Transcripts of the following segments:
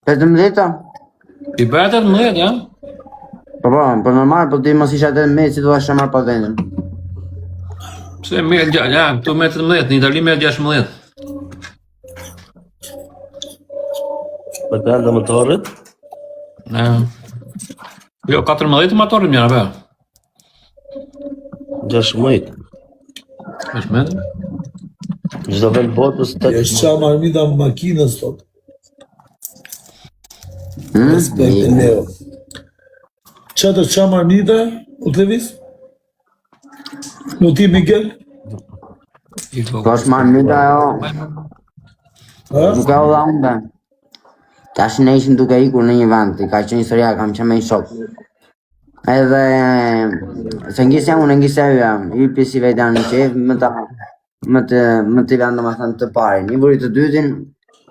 18? I bëhet 18, ja? Po, normal, po ti mos isha 18 si do ta marr pa vendin. Pse merr gjallë, ja, këtu merr 18, në Itali merr 16. Po të ndë motorët? Jo, 14 motorët mjera, be. 16. Është me? Çdo vend botës të... Është qa marmita makinës, thot. Respekt e Leo. Qa marmita, u të levis? Në ti, Miguel? Ko është marmita, jo. Nuk e u dha unë. Tash ne ishim duke ikur në një vend, ka qenë historia, kam qenë me i shok. Edhe, se ngisja unë, ngisja hyja, hypi si vejta në qef, më të vendë më thënë të parin. I vuri të dytin,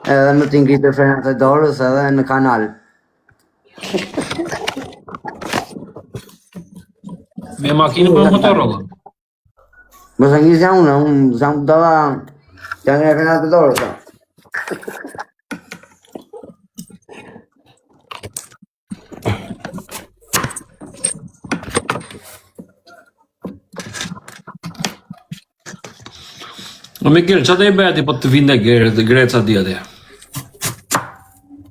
edhe më të ngritë frenat e dorës edhe në kanal. Me makinë për motor, rollë? Më se ngisja unë zam të dava të ngritë frenat e dorës. O Miguel, qa të i beti po të vinde Greca djeti?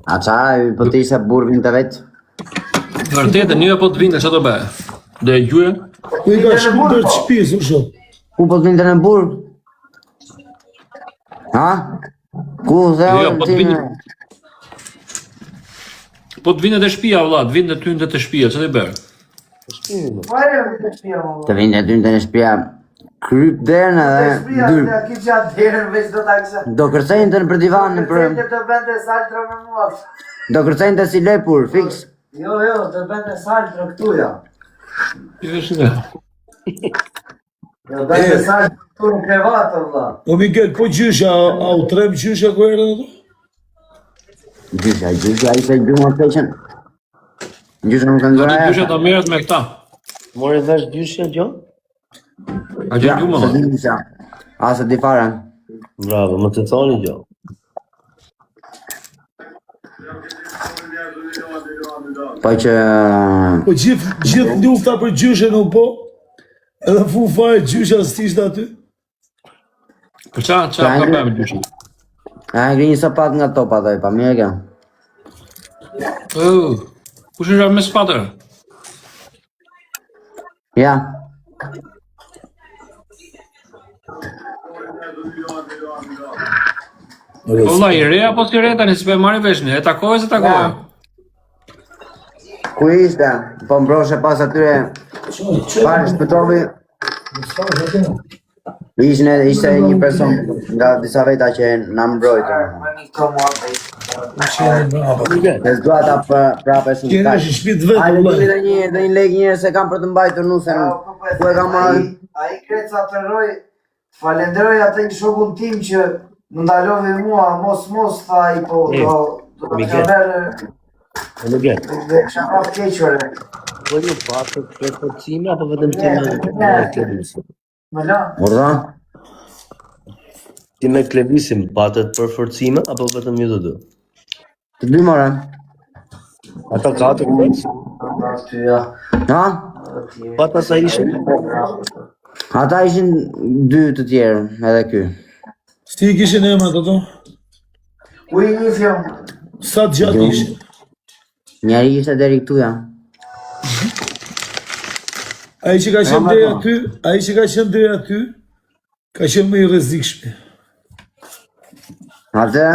A qa, po të ishe burë vinde vetë? Vërtetë, një po të vinde, qa të be? Dhe e gjuje? Ku i ka shkunder të shpis, u shumë? Ku po të vinde në burë? Ha? Ku dhe Jo, po të vinde... Po të vinde të shpia, vla, të vinde ty në të shpia, qa të i be? Të vinde ty në të shpia. Kryp derën edhe dyrë. Do kërcejnë të në për divanë për... Do kërcejnë të si lepur, fix. Jo, të bënde saltro këtuja. Jo, shë. Do bënde saltro këtu në krevatë, vla. O Miguel, po gjysha, a u trem gjysha ku erë dhe? Gjysha, i se gjumë më pleqen. Gjysha nuk kanë Do zora të gjysha të merët me këta. More vesh gjysha, gjo? A gjenë gjumë, se di gjysha. A se di fara. Bravo, më të thoni, gjo. Po që... Po gjithë lufta për gjyshe nuk po? Edhe fu fare gjysha s'tishtë aty? Për qa ka me gjyshin? A ngri një sapat nga topa dhe, pa mire kjo. Kush është me spatër? Ja. Ola, i re apo si re tani, s'pe marri veshni, e takoj se takoj? Ku ishte? Po mbroshe pas atyre... Parë shpëtovi... Ishte një person nga disa veta që na mbrojtë. E s'dua ta prape shumë Kjene është shpit vetë, Hajde vëllai. dhe një lek njërë se kam për të mbajtur nusën. Ku e kam marrë? A i kreca të roj, të falenderoj atë një shokun tim që më ndalovi mua, mos, tha i po, do të merë Miguel, dhe shafaf keqore. po një patë për forcime, apo vetëm ti me klevisim? Më la? Urra? Ti me klevisim patët për forcime, apo vetëm ju të dy? Të dy mora. Ata katër Ha? pata sa ishin? Ata ishin dy të tjerë, edhe ky. Si i kishin emrat ato? Ku i një fjom? Sa të gjatë ishin? Njeri ishte deri këtuja. A i që ka qenë deri aty, ka qenë më i rrezikshmi. Atë?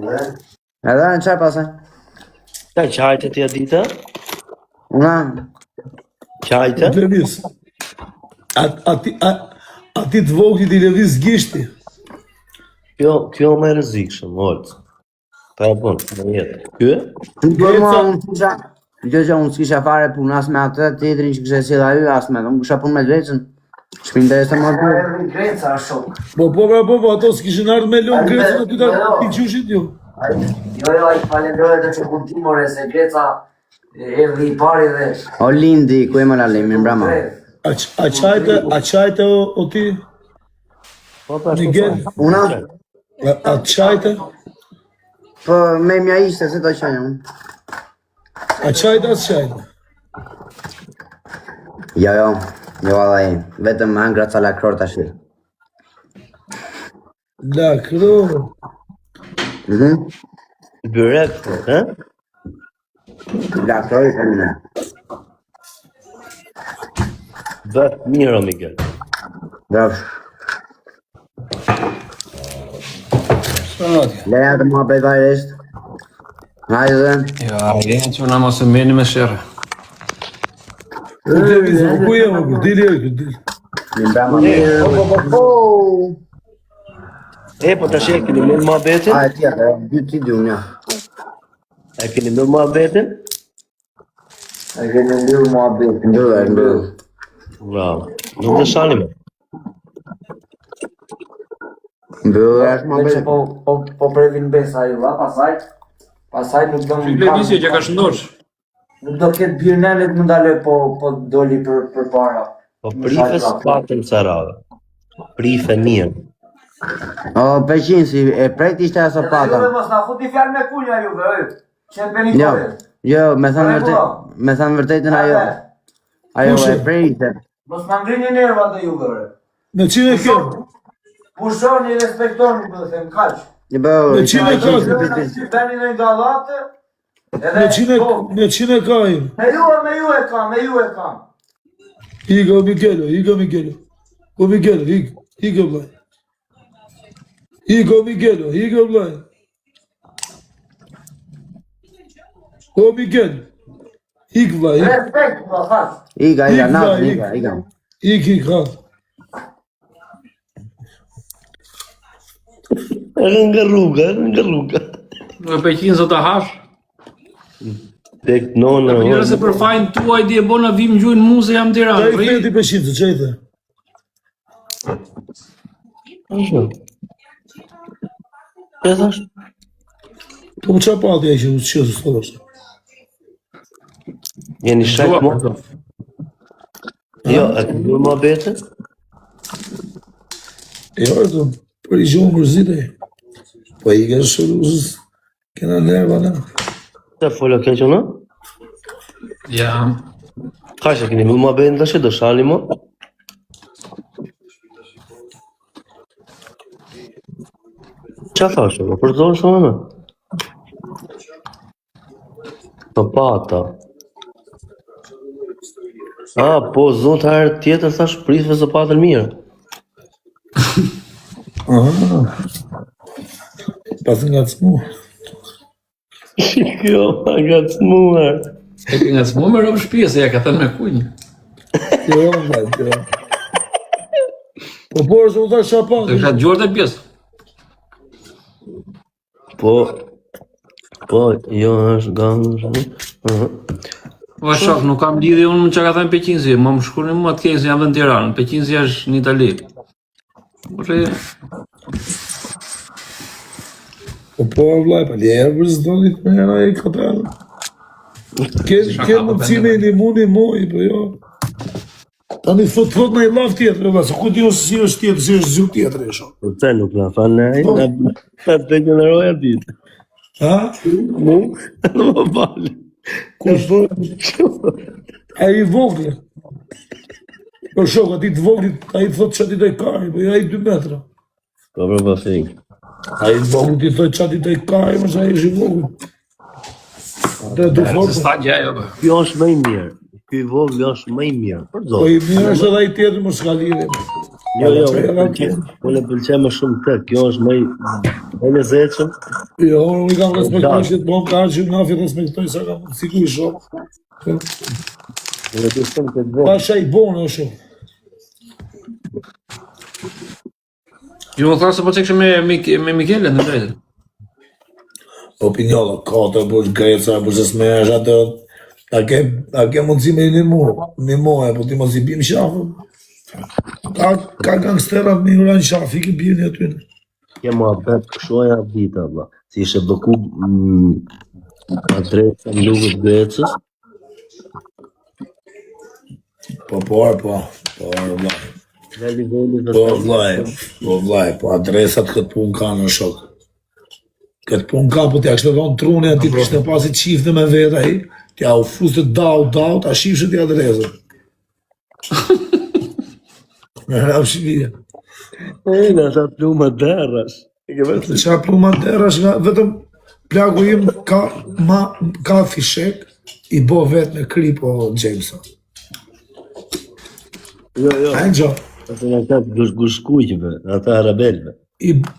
Edhe në qarë pasaj? Ta qajtë të dita? Una? Qajtë? Të levis. Ati të voglit i levis gishti. Kjo më e rrezikshëm, oltë. Pa e punë, më jetë. Kjo? Unë s'kisha fare punë as me atë tjetrin që kështë e sila ju, as me unë kësha punë me dveqën. Shpi interesë më të... Greca shok. Po, ato s'kishin ardhë me lonë Grecën aty ta i qushit jo. Jo, a i falenderoj dhe që kuntimore se Greca erdi i pari dhe... O lindi, ku e më lalim, mirë brama. A qajte o ti? Po, pa Miguel? Una? A qajte? Po me mja ishte, se ta qajnë unë. A qajt as qajt? Jo, vallaj, vetëm angra ca lakror tash. Lakror. Byrek, ha? Lakror i thënë. Bëf mirë, o Miguel. Bravo. Shadja. Leja të mua bëjt vajresht. Hajde. Ja, që na mos e meni me sherë. Ku je më ku? Dili e ku, dili. Një brama mirë. E, po tash e keni mërë muhabetin? A, e tjetër, dy ti dy unë, ja. E keni mërë muhabetin? E keni ndyrë mua bëjt. Ndyrë. Bravo. Nuk të shani me. Ndyrë është mua bëjt. Po previn besa ju, a pasaj nuk do Që levizje që ka shëndosh. nuk do ketë birnelet më ndale po doli për para. Po prife s'patëm carave. Prife mirë. O, peqin, si e prejt ishte aso pata. Juve mos na futi fjalë me kunja juve, që beni Jo, kore. jo, me thanë vërtetën ajo. Ajo e prejte. Mos na ngrini nerva të juve, Në qine kjo? Pushoni, respektoni, po them, kaq. Një bë, Me qine ka? Beni në gallate, Me qine ka ju? me ju e kam. Iga o Miguelo. O Miguelo, iga vlaj. Iga o Miguelo, vlaj. O Miguelo. Ik vlaj, Respekt, po, kaq. Iga, natë, iga. ik, ha. Nga rruga. Në Pekin sot të hash. Tek nona. Njërë se për fajnë tuaj di e bona vim gjujnë mu se jam Qa tiranë. i theti peshitë, qa i the? E thash? Po qa pati e që u qësë së të është? Jeni shak mo? Jo, e këtë bërë muhabetin? E orë, për i gjohën mërzit e. Po i ka shuruzës, kena nerva në. Se follo keqo në? Ja. Ka që keni bërë muhabetin të shi, do shani mo? Qa thashe, po përzorë shumë në? Të pata. A, po, zonë të herë tjetër thash prisve së patën mirë. Aha. Pas nga të smu. Kjo, ma nga të smuar. E ke nga s'mu me robë shpije se ja ka thënë me kunjë. Jo, vajt, jo. Po porë se u tha shapan. Të ka gjorë të pjesë. Po, jo është gangë. Po shok, nuk kam lidhje unë që ka thënë Peqinzi, më shkurni mua të kejnë se jam dhe në Tiranë. Peqinzi është në Itali. Po vlaj, pa ljerë për zdonit me hera e këtërë. Ke mundësime i një moj, po jo. Tani thot në i laf tjetër, e se ku di ose si është tjetër, si është zhjur tjetër e shumë. Po të nuk nga fa në e, në të generoja ditë. Ha? Mu, në më bali. Ku është? A i vogli. Po shok, ati të vogli, a i thot që ati të i kari, po ja i 2 metra. Po për për fikë. A i vogli ti thot që ati të i kari, më sa i shi vogli. Dhe du Se forë. sta gjajo, bë. Kjo është më i mirë. Ky vogli është më i mirë. Për Po zotë. i mirë është edhe i tjetër më s'ka lidhje. Jo, po në pëlqen më shumë të. Kjo është më i lezetshëm. Jo, unë i kam respektoj që të bom ka që nga fi respektoj sa kam siku i shumë. Në të shumë të vogli. Pasha i bonë o shumë. Ju më thasë po që kështë me Mikele në drejtë. Opiniolla, kote, bush, greca, bush, esmesh, atë, a ke mundësi me një muaj, po ti mos i bim shafë. Ka gangstera me një ranë shafë, i ke bim një aty. Kjo më apet këshoja dita, bla. Si ishe bëku adresa në lugët Grecës. Po, vllaj. Dhe livelli dhe Po, vllaj, po adresat këtë pun ka në shok. Këtë pun kapët ja kështë dhonë truni ati për kështë pasi qifte me vetë aji, t'ja u fustë dau, t'a shifshë t'ja drezër. Me rap shqipia. Nga ta pluma derrash. Të qa pluma derash nga vetëm plaku im ka fishek i bo vetë me kripo Jamesa. Jo. A e gjo? Ata nga ta gushkujve, ata arabelve.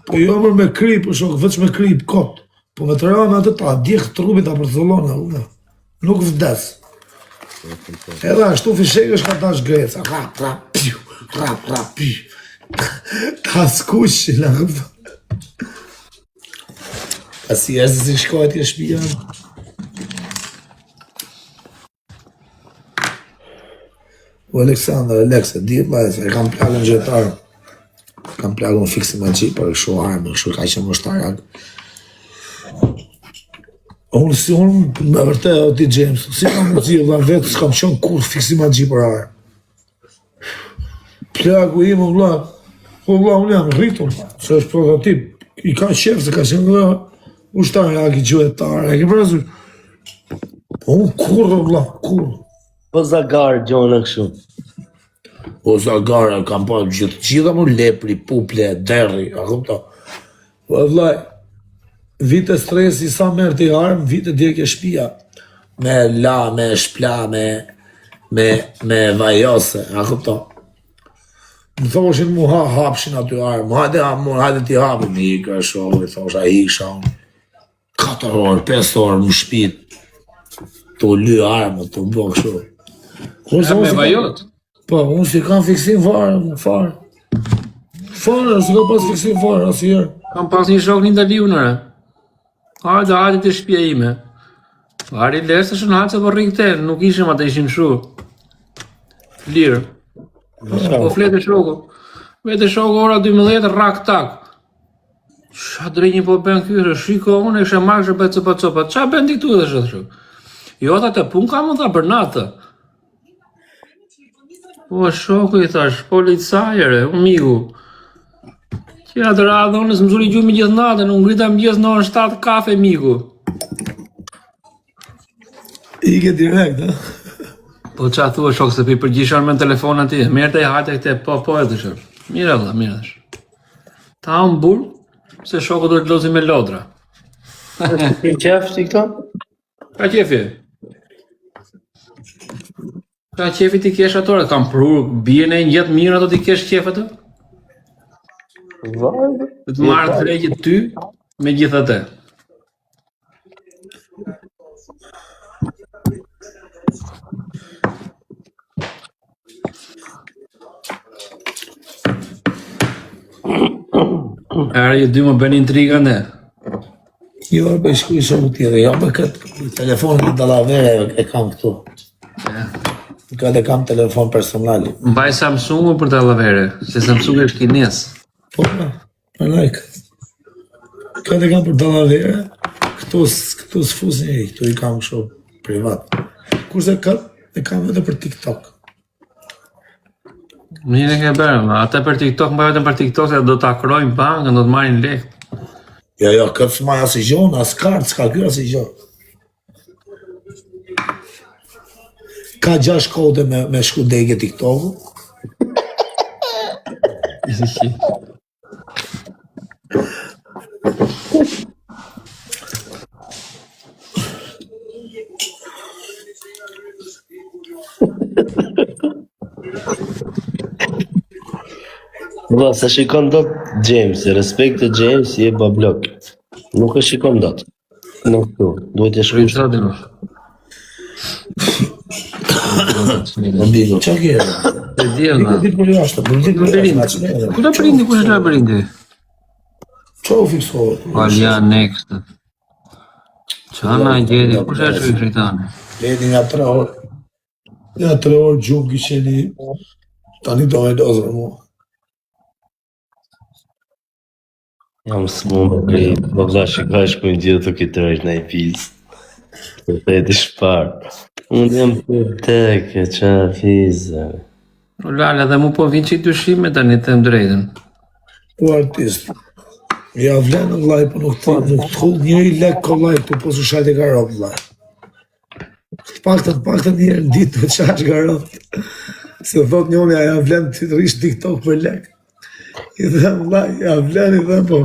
Po jo mërë me krip, po shok, veç me krip, kot. Po me të rana atë ta, djekë trupit ta përthulona, nuk vdes. Edhe ashtu fishekësh ka tash greca, rap, piu. Ta skushi, la këpëta. A si jesë si shkojt e shpija. O Aleksandr, ditë lajse, e kam plakën gjetarë. Kam plakën fiksi ma qi për këshu armë, këshu ka që më shtarak. Unë me vërte o ti James, si kam më zi vla vetë, s'kam qënë kur fiksi ma qi për armë. Plaku im, vla, unë jam rritur, se është prototip, i ka qefë, se ka qenë vla, ushtarë, a ki gjuetarë, e ki përëzur. Unë kur, vla, kur. Po zagarë gjona këshu. O zagara, kam pa gjitha më lepri, puple, derri, a këpta. Vëllaj, vite stresi sa mërë të armë, vite djekje shpia. Me la, me shpla, me vajose, a këpta. Më thoshin mu hapshin aty armë, hajde ti hapim, i kërësho, i thosha, i kësha, 4 orë, 5 orë më shpit, të ly armë, të bo kësho. Me vajot? Po, unë si kam fiksim farë, farë, si ka pas fiksim farë, asë Kam pas një shok një daliu nëre. Hajde të shtëpia ime. Ari lesë shën hajtë se po rikëte, nuk ishim atë ishim shu. Lirë. Po flete shoku. Vete shoku ora 12, rak tak. Qa drejnji po ben kyrë, shiko unë e kështë marrë që bëtë copa. Qa ben ti këtu edhe shëtë shok? Jo ta të pun ka më tha për natë. Po shoku i thash, policajere, miku. Që atë radhë, unë së mësuri gjumë gjithë natën, unë ngrita më gjithë në orën 7 kafe, miku. Ike direkt, ha? Po qa thua shok se pi përgjishon me në telefonën ti, mirë të i hajte këte, po e të shok. Mire vla, mire të shok. Ta unë burë, se shoku duhet të lozi me lodra. Ki qefti këto? Ka qefi? Ka qefi ti kesh atore, kam prurë, bjene një jetë mirë ato ti kesh qef ato? Vajde. Të marrë të regjit ty, me gjithë atë. Erë ju dy më bën intriga ne. Jo, për shkuj shumë tjere, jo, për këtë telefonin dalavere e kam këtu. Këtë e kam telefon personali. Mbaj Samsungu për të lavere, se Samsung është kines. Po, për like. Këtë e kam për dalavere, këtu s'fusin e, këtu i kam shumë privat. Kurse këtë e kam vete për TikTok. Mire ke bërë, ata për TikTok, mbaj vetëm për TikTok, se do të akrojnë bankën, do të marrin lekë. Jo, këtë s'maj asë i gjonë, asë kartë, s'ka kjo asë i gjonë. Ka 6 kode me shkudegje TikTok-u. Vla, se shikon dot James, respekt të James, je bablok. Nuk e shikon dot. Nuk tu, duhet e shkruaj. Sa dino? Qa kje? E djela. Ditë për jashtë, për ditë për jashtë. Ku të prindi, ku është të prindi? Qa u fiksohet? Valja next. Qa na gjedi, ku është të fikritane? Ledi nga 3 orë. Nga 3 orë gjumë kisheni, tani do me dozër mua. Jam s'mu më kri, po vla shikaj shkojnë gjithë të këtë rejsh në i pizë. Të fejti shparë. Unë jam për teke, qa fizë. O lale, dhe mu po vinë që i dyshime tani të më drejten. U artist. Ja vlenë vllaj, po nuk të hull njëri lek kollaj këtu, po su shajt e ka rob vllaj. Paktën njerë në ditë të qash ka rob. Se thot njoni, ja vlenë të rrish TikTok për lek. I dhe vllaj, ja vlenë, i dhe po.